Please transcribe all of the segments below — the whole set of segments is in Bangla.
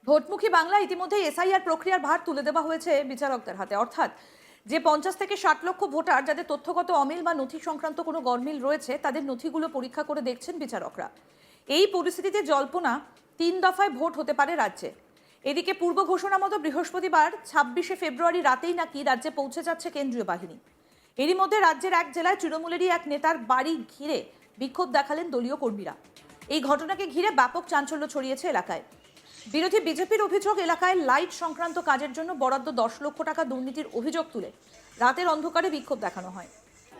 ভোটমুখী বাংলা ইতিমধ্যে এসআইআর প্রক্রিয়ার ভার তুলে দেওয়া হয়েছে বিচারকদের হাতে। অর্থাৎ যে 50 থেকে 60 লক্ষ ভোটার যাদের তথ্যগত অমিল বা নথি সংক্রান্ত কোনো গরমিল রয়েছে তাদের নথিগুলো পরীক্ষা করে দেখছেন বিচারকরা। এই পরিস্থিতিতে জল্পনা 3 দফায় ভোট হতে পারে রাজ্যে। এদিকে পূর্ব ঘোষণা মতো বৃহস্পতিবার 26শে ফেব্রুয়ারি রাতেই নাকি রাজ্যে পৌঁছে যাচ্ছে কেন্দ্রীয় বাহিনী। এরই মধ্যে রাজ্যের এক জেলায় তৃণমূলেরই এক নেতার বাড়ি ঘিরে বিক্ষোভ দেখালেন দলীয় কর্মীরা। এই ঘটনাকে ঘিরে ব্যাপক চাঞ্চল্য ছড়িয়েছে এলাকায়। বিরোধী বিজেপির অভিযোগ, এলাকায় লাইট সংক্রান্ত কাজের জন্য বরাদ্দ 10 লক্ষ টাকা দুর্নীতির অভিযোগ তুলে রাতের অন্ধকারে বিক্ষোভ দেখানো হয়।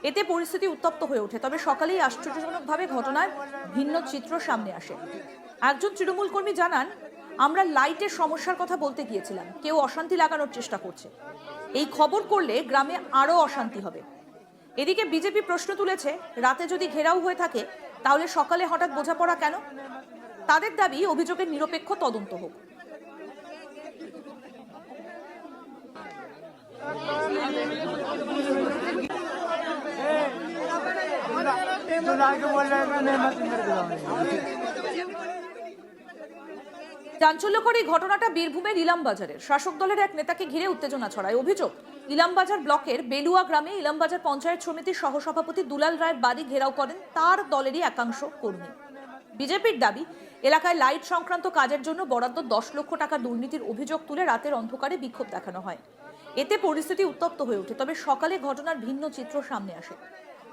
এতে পরিস্থিতি উত্তপ্ত হয়ে ওঠে। তবে সকালেই আশ্চর্যজনকভাবে ঘটনার ভিন্ন চিত্র সামনে আসে। একজন তৃণমূল কর্মী জানান, আমরা লাইটের সমস্যার কথা বলতে গিয়েছিলাম, কেউ অশান্তি লাগানোর চেষ্টা করছে। এই খবর করলে গ্রামে আরও অশান্তি হবে। এদিকে বিজেপি প্রশ্ন তুলেছে, রাতে যদি ঘেরাও হয়ে থাকে তাহলে সকালে হঠাৎ বোঝাপড়া কেন? তাদের দাবি অভিযোগের নিরপেক্ষ তদন্ত হোক। চাঞ্চল্যকর এই ঘটনাটা বীরভূমের ইলামবাজারের। শাসক দলের এক নেতাকে ঘিরে উত্তেজনা ছড়ায়। অভিযোগ, ইলামবাজার ব্লকের বেলুয়া গ্রামে ইলামবাজার পঞ্চায়েত সমিতির সহসভাপতি দুলাল রায়ের বাড়ি ঘেরাও করেন তার দলেরই একাংশ কর্মী। বিজেপির দাবি, এলাকায় লাইট সংক্রান্ত কাজের জন্য বরাদ্দ 10 লক্ষ টাকা দুর্নীতির অভিযোগ তুলে রাতের অন্ধকারে বিক্ষোভ দেখানো হয়। এতে পরিস্থিতি উত্তপ্ত হয়ে ওঠে। তবে সকালে ঘটনার ভিন্ন চিত্র সামনে আসে।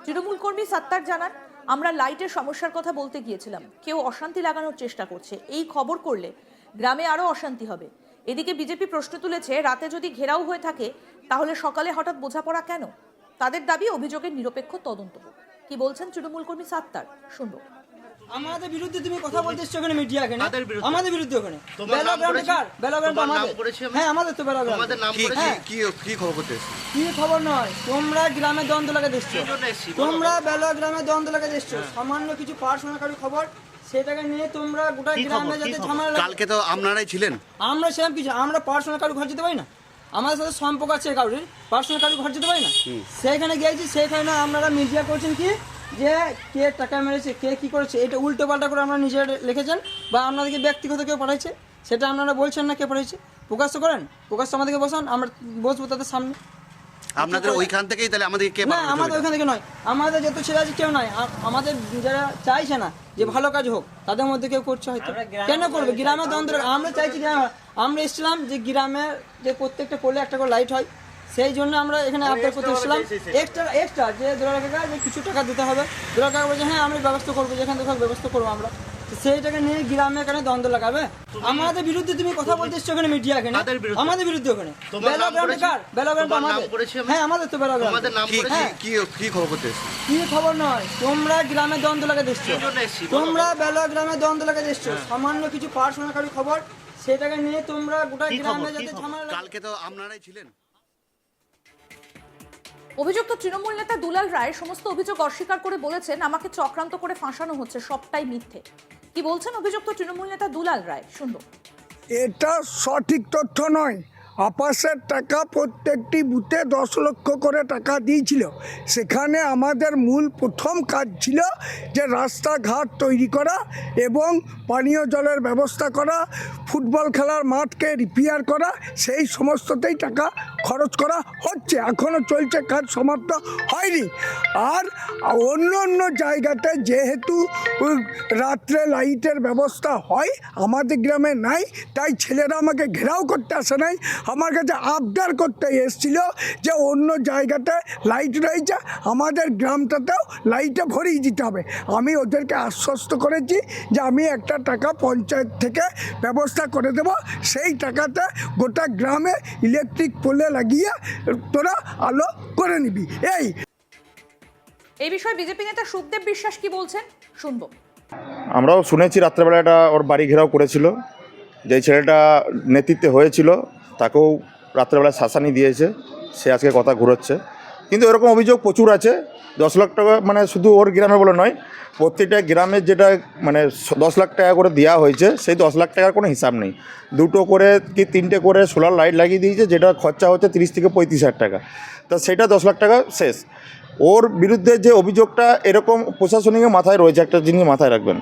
তৃণমূল কর্মী সাত্তার জানান, আমরা লাইটের সমস্যার কথা বলতে গিয়েছিলাম, কেউ অশান্তি লাগানোর চেষ্টা করছে। এই খবর করলে গ্রামে আরও অশান্তি হবে। এদিকে বিজেপি প্রশ্ন তুলেছে, রাতে যদি ঘেরাও হয়ে থাকে তাহলে সকালে হঠাৎ বোঝাপড়া কেন? তাদের দাবি অভিযোগের নিরপেক্ষ তদন্ত হোক। কি বলছেন তৃণমূল কর্মী সাত্তার, শুনবো। আমাদের বিরুদ্ধে তুমি কথা বলতে এসছো ওখানে মিডিয়া এখানে আমাদের বিরুদ্ধে ওখানে হ্যাঁ আমাদের তো কি খবর করতে এসছো? কি খবর নয়, তোমরা গ্রামে দ্বন্দ্ব লাগাতে এসছো, তোমরা বেলা গ্রামে দ্বন্দ্ব লাগাতে এসছো। সামান্য কিছু পার্সোনাল খবর, সেটাকে নিয়ে তোমরা গোটা গ্রামে যাতে ঝামেলা। কালকে তো আপনারাই ছিলেন। আমরা সেরকম কিছু, আমরা পার্সোনাল কারো ঘর যেতে পারি না, আমাদের সাথে সম্পর্ক আছে কারোর, পার্সোনাল কারো ঘর যেতে পারি না। সেইখানে গিয়েছি, সেইখানে আপনারা মিডিয়া করছেন কি যে কে টাকা মেরেছে, কে কি করেছে, এটা উল্টো পাল্টা করে আপনারা নিজেরা লিখেছেন বা আপনাদেরকে ব্যক্তিগত কেউ পাঠাইছে, সেটা আপনারা বলছেন না কে পাঠাইছে। প্রকাশ তো করেন, প্রকাশ তো আমাদেরকে বসান, আমরা বসবো তাদের সামনে। আপনাদের ওইখান থেকেই তাহলে আমাদের কে? না, আমাদের ওইখান থেকে নয়, আমাদের যত ছেলে আছে কেউ নয়। আমাদের যারা চাইছে না যে ভালো কাজ হোক তাদের মধ্যে কেউ করছে হয়তো। কেন করবে? গ্রামে দ্বন্দ্ব আমরা চাইছি, আমরা এসেছিলাম যে গ্রামে যে প্রত্যেকটা পোলে একটা করে লাইট হয়, সেই জন্য আমরা এখানে আবদার করতে এসেছিলাম। এক্সট্রা যে দুলাল কাকা যে কিছু টাকা দিতে হবে, দুলাল কাকা বলছে হ্যাঁ আমি ব্যবস্থা করবো, যেখান থেকে ব্যবস্থা করবো আমরা। সেইটাকে নিয়ে গ্রামে এখানে দ্বন্দ্ব লাগাবে। আমাদের বিরুদ্ধে তুমি কথা বলতে এসছো ওখানে মিডিয়া এখানে আমাদের বিরুদ্ধে ওখানে হ্যাঁ আমাদের তো বেলাগ্রাম। কি খবর করতে এসছো? কি খবর নয়, তোমরা গ্রামে দ্বন্দ্ব লাগাতে এসছো, তোমরা বেলা গ্রামে দ্বন্দ্ব লাগাতে এসছো। সামান্য কিছু পার্সোনাল খবর, সেটাকে নিয়ে তোমরা গোটা গ্রামে যাতে ঝামেলা। কালকে তো আপনারাই ছিলেন। অভিযুক্ত তৃণমূল নেতা দুলাল রায় সমস্ত অভিযোগ অস্বীকার করে বলেছেন, আমাকে চক্রান্ত করে ফাঁসানো হচ্ছে, সবটাই মিথ্যে। কি বলছেন অভিযুক্ত তৃণমূল নেতা দুলাল রায়, শুনবো। এটা সঠিক তথ্য নয়। আপাসের টাকা প্রত্যেকটি বুথে 10 লক্ষ করে টাকা দিয়েছিল। সেখানে আমাদের মূল প্রথম কাজ ছিল যে রাস্তাঘাট তৈরি করা এবং পানীয় জলের ব্যবস্থা করা, ফুটবল খেলার মাঠকে রিপেয়ার করা, সেই সমস্ততেই টাকা খরচ করা হচ্ছে। এখনও চলছে, কাজ সমাপ্ত হয়নি। আর অন্য অন্য জায়গাতে যেহেতু রাত্রে লাইটের ব্যবস্থা হয়, আমাদের গ্রামে নাই, তাই ছেলেরা আমাকে ঘেরাও করতে আসে নাই, আমার কাছে আবদার করতে এসেছিল যে অন্য জায়গাতে লাইট রয়েছে, আমাদের গ্রামটাতেও লাইটে ভরিয়ে দিতে হবে। আমি ওদেরকে আশ্বস্ত করেছি যে আমি একটা টাকা পঞ্চায়েত থেকে ব্যবস্থা করে দেব, সেই টাকাতে গোটা গ্রামে ইলেকট্রিক পোলে লাগিয়ে তোরা আলো করে নিবি। এই বিষয়ে বিজেপি নেতা সুখদেব বিশ্বাস কি বলছেন, শুনবো। আমরাও শুনেছি রাত্রেবেলাটা ওর বাড়ি ঘেরাও করেছিল, যেই ছেলেটা নেতৃত্বে হয়েছিল তাকেও রাত্রেবেলা শাসানি দিয়েছে, সে আজকে কথা ঘুরোচ্ছে। কিন্তু এরকম অভিযোগ প্রচুর আছে। 10 লাখ টাকা মানে শুধু ওর গ্রামে বলে নয়, প্রত্যেকটা গ্রামের যেটা মানে 10 লাখ টাকা করে দেওয়া হয়েছে, সেই 10 লাখ টাকার কোনো হিসাব নেই। 2টো করে কি 3টে করে সোলার লাইট লাগিয়ে দিয়েছে, যেটা খরচা হচ্ছে 30 থেকে 35 হাজার টাকা। তা সেটা 10 লাখ টাকা শেষ। ওর বিরুদ্ধে যে অভিযোগটা, এরকম প্রশাসনিকের মাথায় রয়েছে, একটা জিনিস মাথায় রাখবেন,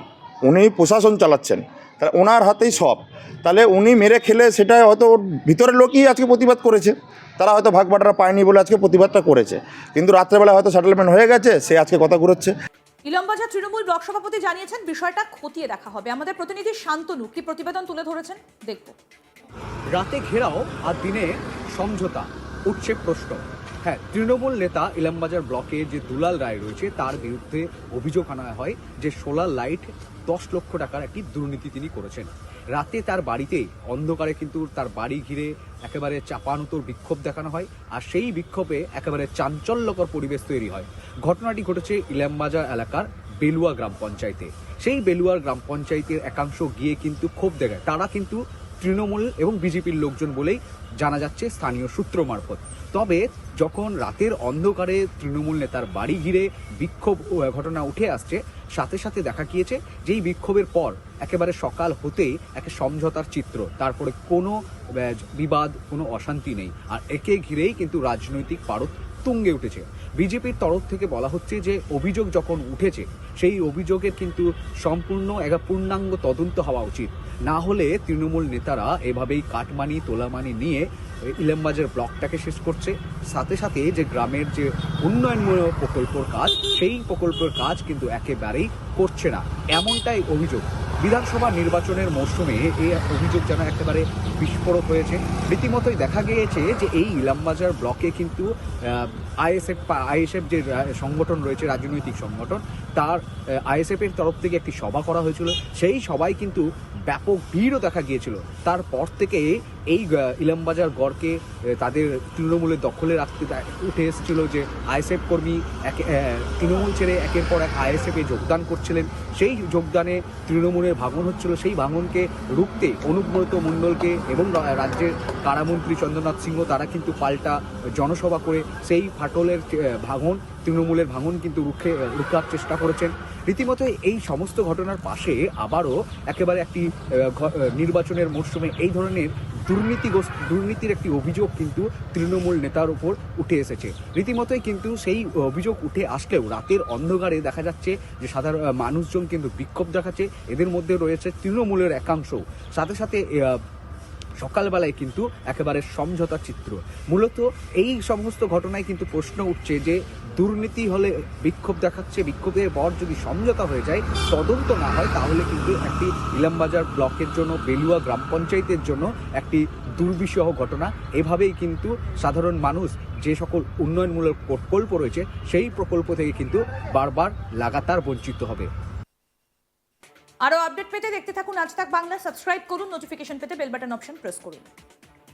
উনি প্রশাসন চালাচ্ছেন, তাহলে ওনার হাতেই সব। তাহলে উনি মেরে খেলে সেটা হয়তো ওর ভিতরের লোকই আজকে প্রতিবাদ করেছে, তারা হয়তো ভাগ বাটারা পায়নি বলে আজকে প্রতিবাদটা করেছে, কিন্তু রাত্রেবেলা হয়তো সেটেলমেন্ট হয়ে গেছে, সে আজকে কথা ঘুরোচ্ছে। ইলমবাজার তৃণমূল ব্লক সভাপতি জানিয়েছেন বিষয়টা খতিয়ে দেখা হবে। আমাদের প্রতিনিধি শান্তনু কি প্রতিবেদন তুলে ধরেছেন দেখব। রাতে ঘেরাও আর দিনে সমঝোতা, উঠছে প্রশ্ন। হ্যাঁ, তৃণমূল নেতা ইলামবাজার ব্লকে যে দুলাল রায় রয়েছে তার বিরুদ্ধে অভিযোগ আনা হয় যে সোলার লাইট 10 লক্ষ টাকার একটি দুর্নীতি তিনি করেছেন। রাতে তার বাড়িতে অন্ধকারে কিন্তু তার বাড়ি ঘিরে একেবারে চাপানুতোর বিক্ষোভ দেখানো হয়, আর সেই বিক্ষোভে একেবারে চাঞ্চল্যকর পরিবেশ তৈরি হয়। ঘটনাটি ঘটেছে ইলামবাজার এলাকার বেলুয়া গ্রাম পঞ্চায়েতে। সেই বেলুয়ার গ্রাম পঞ্চায়েতের একাংশ গিয়ে কিন্তু ক্ষোভ দেখায়। তারা কিন্তু তৃণমূল এবং বিজেপির লোকজন বলেই জানা যাচ্ছে স্থানীয় সূত্র মারফত। তবে যখন রাতের অন্ধকারে তৃণমূল নেতার বাড়ি ঘিরে বিক্ষোভ ঘটনা উঠে আসছে, সাথে সাথে দেখা গিয়েছে যেই বিক্ষোভের পর একেবারে সকাল হতেই একটা সমঝোতার চিত্র, তারপরে কোনো বিবাদ, কোনো অশান্তি নেই। আর একে ঘিরেই কিন্তু রাজনৈতিক পারদ তুঙ্গে উঠেছে। বিজেপির তরফ থেকে বলা হচ্ছে যে অভিযোগ যখন উঠেছে সেই অভিযোগের কিন্তু সম্পূর্ণ একটা পূর্ণাঙ্গ তদন্ত হওয়া উচিত, না হলে তৃণমূল নেতারা এভাবেই কাটমানি তোলামানি নিয়ে ইলামবাজার ব্লকটাকে শেষ করছে। সাথে সাথে যে গ্রামের যে উন্নয়নমূলক প্রকল্পের কাজ, সেই প্রকল্পের কাজ কিন্তু একেবারেই করছে না, এমনটাই অভিযোগ। বিধানসভা নির্বাচনের মরশুমে এই অভিযোগ যেন একেবারে বিস্ফোরক হয়েছে। রীতিমতোই দেখা গিয়েছে যে এই ইলামবাজার ব্লকে কিন্তু আইএসএফ যে সংগঠন রয়েছে, রাজনৈতিক সংগঠন, তার আইএসএফের তরফ থেকে একটি সভা করা হয়েছিল। সেই সভায় কিন্তু ব্যাপক ভিড়ও দেখা গিয়েছিল। তারপর থেকে এই ইলামবাজার গড়কে তাদের তৃণমূলের দখলে রাখতে উঠে এসেছিল যে আইএসএফ কর্মী তৃণমূল ছেড়ে একের পর এক আইএসএফে যোগদান করছিলেন। সেই যোগদানে তৃণমূলের ভাঙন হচ্ছিল। সেই ভাঙনকে রুখতে অনুব্রত মণ্ডলকে এবং রাজ্যের কারামন্ত্রী চন্দ্রনাথ সিংহ তারা কিন্তু পাল্টা জনসভা করে সেই ফাটলের ভাঙন, তৃণমূলের ভাঙন কিন্তু রুখার চেষ্টা করেছেন। রীতিমতো এই সমস্ত ঘটনার পাশে আবারও একেবারে একটি নির্বাচনের মরশুমে এই ধরনের দুর্নীতির একটি অভিযোগ কিন্তু তৃণমূল নেতার উপর উঠে এসেছে। রীতিমতোই কিন্তু সেই অভিযোগ উঠে আসলেও রাতের অন্ধকারে দেখা যাচ্ছে যে সাধারণ মানুষজন কিন্তু বিক্ষোভ দেখাচ্ছে। এদের মধ্যে রয়েছে তৃণমূলের একাংশ। সাথে সাথে সকালবেলায় কিন্তু একেবারে সমঝোতার চিত্র। মূলত এই সমস্ত ঘটনায় কিন্তু প্রশ্ন উঠছে যে দুর্নীতি হলে বিক্ষোভ দেখাচ্ছে, বিক্ষোভের পর যদি সমঝোতা হয়ে যায়, তদন্ত না হয়, তাহলে কিন্তু একটি ইলামবাজার ব্লকের জন্য, বেলুয়া গ্রাম পঞ্চায়েতের জন্য একটি দুর্বিষহ ঘটনা। এভাবেই কিন্তু সাধারণ মানুষ যে সকল উন্নয়নমূলক প্রকল্প রয়েছে সেই প্রকল্প থেকে কিন্তু বারবার লাগাতার বঞ্চিত হবে। আরো আপডেট পেতে দেখতে থাকুন আজ তাক বাংলা। সাবস্ক্রাইব করুন, নোটিফিকেশন পেতে বেল বাটন অপশন প্রেস করুন।